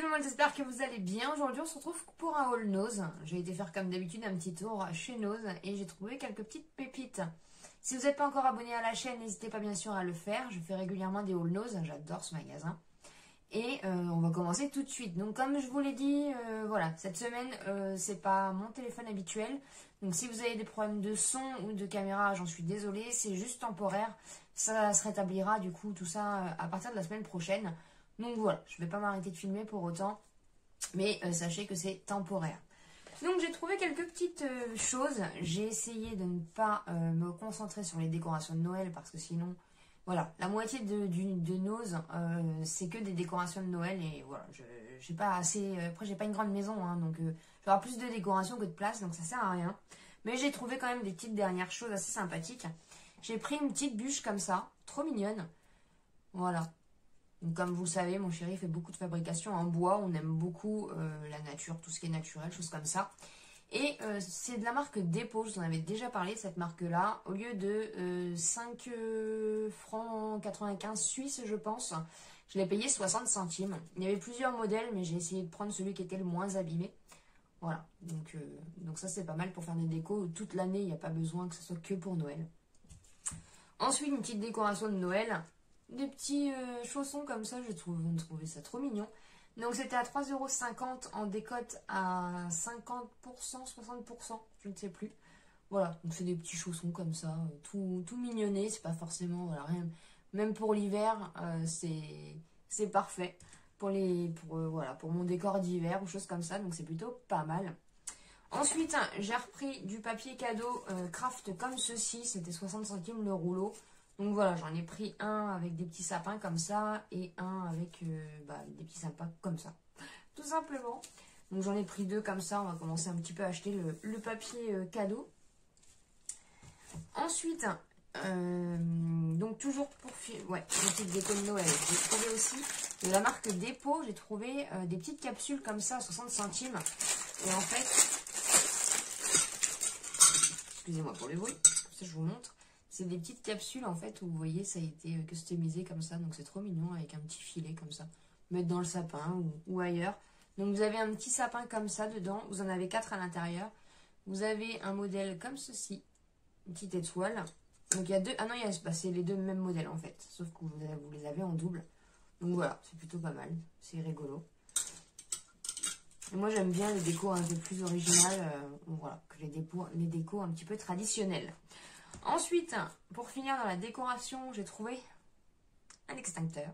tout le monde, j'espère que vous allez bien. Aujourd'hui, on se retrouve pour un haul Nose. J'ai été faire comme d'habitude un petit tour chez Nose et j'ai trouvé quelques petites pépites. Si vous n'êtes pas encore abonné à la chaîne, n'hésitez pas bien sûr à le faire. Je fais régulièrement des haul Nose, j'adore ce magasin. Et on va commencer tout de suite. Donc comme je vous l'ai dit, voilà, cette semaine, c'est pas mon téléphone habituel. Donc si vous avez des problèmes de son ou de caméra, j'en suis désolée, c'est juste temporaire. Ça se rétablira du coup tout ça à partir de la semaine prochaine. Donc voilà, je ne vais pas m'arrêter de filmer pour autant, mais sachez que c'est temporaire. Donc j'ai trouvé quelques petites choses. J'ai essayé de ne pas me concentrer sur les décorations de Noël parce que sinon, voilà, la moitié de Nose, c'est que des décorations de Noël et voilà, j'ai pas assez. Après, j'ai pas une grande maison, hein, donc j'aurai plus de décorations que de place, donc ça sert à rien. Mais j'ai trouvé quand même des petites dernières choses assez sympathiques. J'ai pris une petite bûche comme ça, trop mignonne. Voilà. Donc, comme vous le savez, mon chéri fait beaucoup de fabrication en bois. On aime beaucoup la nature, tout ce qui est naturel, choses comme ça. Et c'est de la marque Dépôt. Je vous en avais déjà parlé de cette marque-là. Au lieu de 5 francs 95 suisses, je pense, je l'ai payé 60 centimes. Il y avait plusieurs modèles, mais j'ai essayé de prendre celui qui était le moins abîmé. Voilà. Donc ça, c'est pas mal pour faire des décos toute l'année. Il n'y a pas besoin que ce soit que pour Noël. Ensuite, une petite décoration de Noël. Des petits chaussons comme ça, j'ai trouvé ça trop mignon. Donc c'était à 3,50 € en décote à 50%, 60%, je ne sais plus. Voilà, donc c'est des petits chaussons comme ça, tout mignonnés, c'est pas forcément, voilà, rien. Même pour l'hiver, c'est parfait. Voilà, pour mon décor d'hiver ou choses comme ça, donc c'est plutôt pas mal. Ensuite, j'ai repris du papier cadeau craft comme ceci, c'était 60 centimes le rouleau. Donc voilà, j'en ai pris un avec des petits sapins comme ça et un avec des petits sapins comme ça, tout simplement. Donc j'en ai pris deux comme ça, on va commencer un petit peu à acheter le papier cadeau. Ensuite, donc toujours pour une petite déco de Noël, j'ai trouvé aussi de la marque Dépôt, j'ai trouvé des petites capsules comme ça à 60 centimes. Et en fait, excusez-moi pour le bruit, comme ça je vous montre. C'est des petites capsules en fait où vous voyez ça a été customisé comme ça. Donc c'est trop mignon avec un petit filet comme ça. Mettre dans le sapin ou ailleurs. Donc vous avez un petit sapin comme ça dedans. Vous en avez 4 à l'intérieur. Vous avez un modèle comme ceci. Une petite étoile. Donc il y a deux. Ah non, c'est les deux mêmes modèles en fait. Sauf que vous les avez en double. Donc voilà, c'est plutôt pas mal. C'est rigolo. Et moi j'aime bien les décos un peu plus originales. Voilà, que les décos un petit peu traditionnels. Ensuite, pour finir dans la décoration, j'ai trouvé un extincteur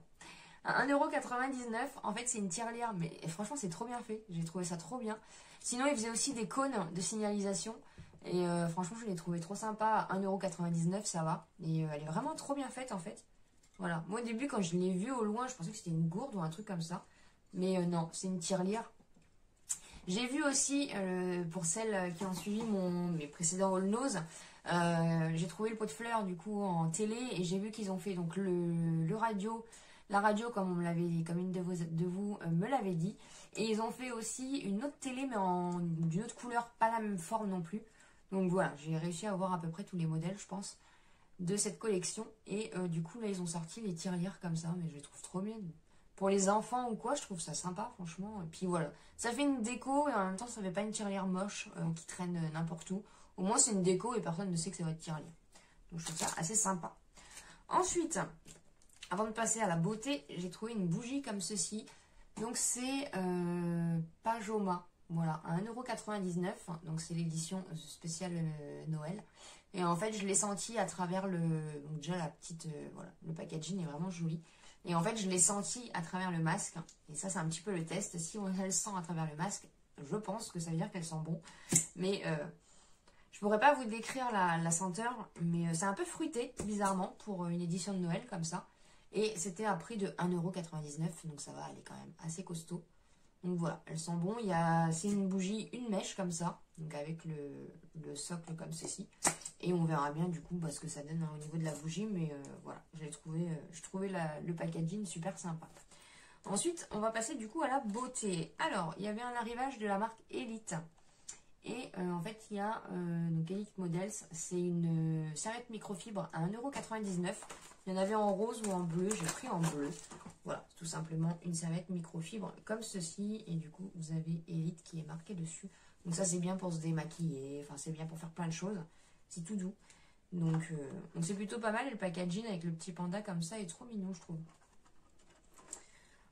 à 1,99 €. En fait, c'est une tirelire, mais franchement, c'est trop bien fait. J'ai trouvé ça trop bien. Sinon, il faisait aussi des cônes de signalisation. Et franchement, je l'ai trouvé trop sympa. À 1,99 €, ça va. Et elle est vraiment trop bien faite, en fait. Voilà. Moi, au début, quand je l'ai vue au loin, je pensais que c'était une gourde ou un truc comme ça. Mais non, c'est une tirelire. J'ai vu aussi, pour celles qui ont suivi mes précédents haul Nose, j'ai trouvé le pot de fleurs du coup en télé et j'ai vu qu'ils ont fait donc la radio comme une de vous me l'avait dit, et ils ont fait aussi une autre télé mais d'une autre couleur, pas la même forme non plus. Donc voilà, j'ai réussi à avoir à peu près tous les modèles je pense de cette collection et du coup là ils ont sorti les tirelires comme ça, mais je les trouve trop bien. Pour les enfants ou quoi, je trouve ça sympa, franchement. Et puis voilà, ça fait une déco et en même temps, ça fait pas une tirelire moche qui traîne n'importe où. Au moins, c'est une déco et personne ne sait que ça va être tirelire. Donc, je trouve ça assez sympa. Ensuite, avant de passer à la beauté, j'ai trouvé une bougie comme ceci. Donc, c'est Pajoma. Voilà, à 1,99 €. Donc, c'est l'édition spéciale Noël. Et en fait, je l'ai senti à travers donc déjà, la petite... voilà, le packaging est vraiment joli. Et en fait, je l'ai senti à travers le masque. Et ça, c'est un petit peu le test. Si on le sent à travers le masque, je pense que ça veut dire qu'elle sent bon. Mais je pourrais pas vous décrire la senteur. Mais c'est un peu fruité, bizarrement, pour une édition de Noël comme ça. Et c'était à prix de 1,99 €. Donc ça va, elle est quand même assez costaud. Donc voilà, elle sent bon. C'est une bougie, une mèche comme ça. Donc avec le socle comme ceci. Et on verra bien du coup ce que ça donne au niveau de la bougie. Mais voilà, je trouvais le packaging super sympa. Ensuite, on va passer du coup à la beauté. Alors, il y avait un arrivage de la marque Elite. Et en fait, il y a donc Elite Models. C'est une serviette microfibre à 1,99 €. Il y en avait en rose ou en bleu. J'ai pris en bleu. Voilà, tout simplement une serviette microfibre comme ceci. Et du coup, vous avez Elite qui est marqué dessus. Donc ça, c'est bien pour se démaquiller. Enfin, c'est bien pour faire plein de choses. C'est tout doux. Donc c'est plutôt pas mal. Et le packaging avec le petit panda comme ça est trop mignon, je trouve.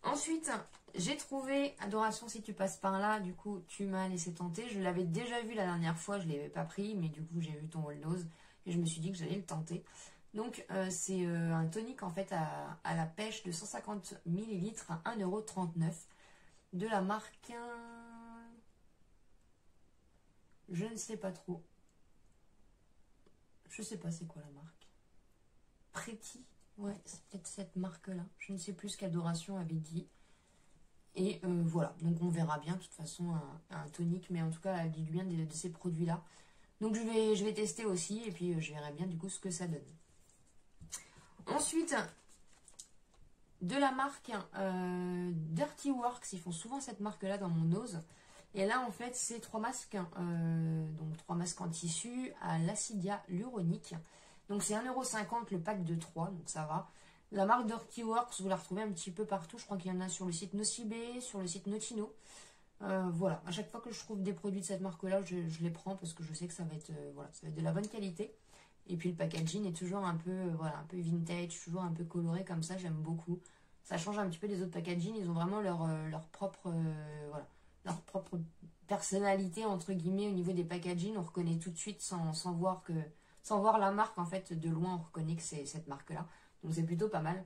Ensuite, j'ai trouvé Adoration si tu passes par là. Du coup, tu m'as laissé tenter. Je l'avais déjà vu la dernière fois. Je ne l'avais pas pris. Mais du coup, j'ai vu ton All Nose. Et je me suis dit que j'allais le tenter. Donc, c'est un tonique en fait à la pêche de 150 ml à 1,39 € de la marque. Je ne sais pas trop. Je sais pas c'est quoi la marque. Pretty. Ouais, c'est peut-être cette marque-là. Je ne sais plus ce qu'Adoration avait dit. Et voilà, donc on verra bien. De toute façon, un tonique, mais en tout cas, elle dit du bien de ces produits-là. Donc je vais tester aussi, et puis je verrai bien du coup ce que ça donne. Ensuite, de la marque Dirty Works, ils font souvent cette marque-là dans mon nose. Et là, en fait, c'est 3 masques, donc 3 masques en tissu à l'acidia hyaluronique. Donc c'est 1,50 € le pack de 3, donc ça va. La marque Dirty Works, vous la retrouvez un petit peu partout. Je crois qu'il y en a sur le site Nocibé, sur le site Notino. Voilà, à chaque fois que je trouve des produits de cette marque-là, je les prends parce que je sais que ça va être, voilà, ça va être de la bonne qualité. Et puis le packaging est toujours un peu, voilà, un peu vintage, toujours un peu coloré comme ça, j'aime beaucoup. Ça change un petit peu des autres packaging, ils ont vraiment leur propre, voilà, leur propre personnalité entre guillemets au niveau des packaging. On reconnaît tout de suite sans voir la marque en fait de loin, on reconnaît que c'est cette marque-là. Donc c'est plutôt pas mal.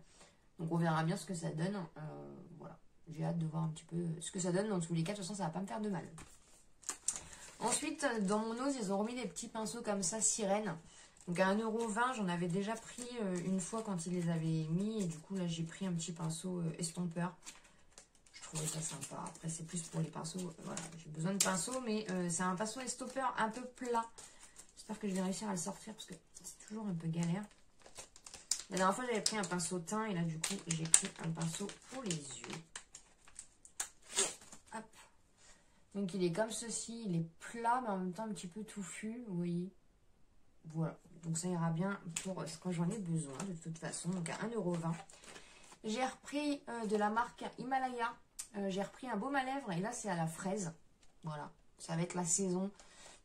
Donc on verra bien ce que ça donne. Voilà, j'ai hâte de voir un petit peu ce que ça donne. Dans tous les cas, de toute façon, ça va pas me faire de mal. Ensuite, dans mon nose, ils ont remis des petits pinceaux comme ça, sirène. Donc à 1,20 €, j'en avais déjà pris une fois quand ils les avaient mis. Et du coup, là, j'ai pris un petit pinceau estompeur. Je trouvais ça sympa. Après, c'est plus pour les pinceaux. Voilà, j'ai besoin de pinceaux, mais c'est un pinceau estompeur un peu plat. J'espère que je vais réussir à le sortir parce que c'est toujours un peu galère. La dernière fois, j'avais pris un pinceau teint. Et là, du coup, j'ai pris un pinceau pour les yeux. Hop. Donc, il est comme ceci. Il est plat, mais en même temps un petit peu touffu. Vous voyez. Voilà, donc ça ira bien pour ce que j'en ai besoin de toute façon. Donc à 1,20 €. J'ai repris de la marque Himalaya. J'ai repris un baume à lèvres et là c'est à la fraise. Voilà, ça va être la saison.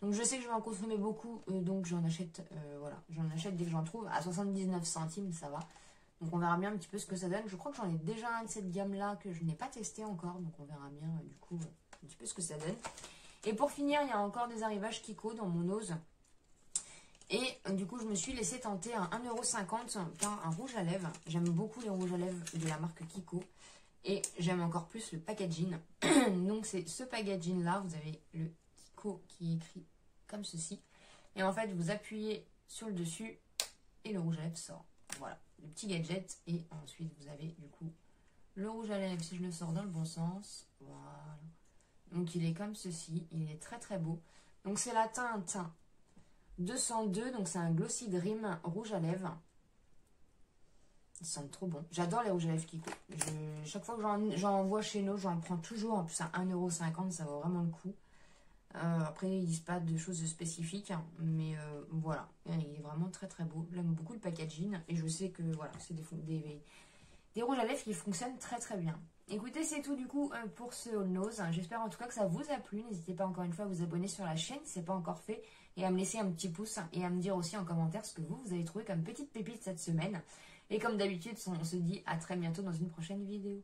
Donc je sais que je vais en consommer beaucoup, donc j'en achète, voilà, j'en achète dès que j'en trouve. À 79 centimes, ça va. Donc on verra bien un petit peu ce que ça donne. Je crois que j'en ai déjà un de cette gamme-là que je n'ai pas testé encore. Donc on verra bien du coup un petit peu ce que ça donne. Et pour finir, il y a encore des arrivages Kiko dans mon nose. Et du coup, je me suis laissé tenter à 1,50 € par un rouge à lèvres. J'aime beaucoup les rouges à lèvres de la marque Kiko. Et j'aime encore plus le packaging. Donc, c'est ce packaging-là. Vous avez le Kiko qui est écrit comme ceci. Et en fait, vous appuyez sur le dessus et le rouge à lèvres sort. Voilà, le petit gadget. Et ensuite, vous avez du coup le rouge à lèvres si je le sors dans le bon sens. Voilà. Donc, il est comme ceci. Il est très très beau. Donc, c'est la teinte 202, donc c'est un Glossy Dream rouge à lèvres. Ils sentent trop bon. J'adore les rouges à lèvres Kiko. Chaque fois que j'en vois chez nous, j'en prends toujours. En plus, à 1,50 €, ça vaut vraiment le coup. Après, ils disent pas de choses spécifiques, hein, mais voilà. Il est vraiment très très beau. J'aime beaucoup le packaging et je sais que voilà, c'est des rouges à lèvres qui fonctionnent très très bien. Écoutez, c'est tout du coup pour ce haul nose. J'espère en tout cas que ça vous a plu. N'hésitez pas encore une fois à vous abonner sur la chaîne si ce n'est pas encore fait. Et à me laisser un petit pouce et à me dire aussi en commentaire ce que vous avez trouvé comme petite pépite cette semaine. Et comme d'habitude, on se dit à très bientôt dans une prochaine vidéo.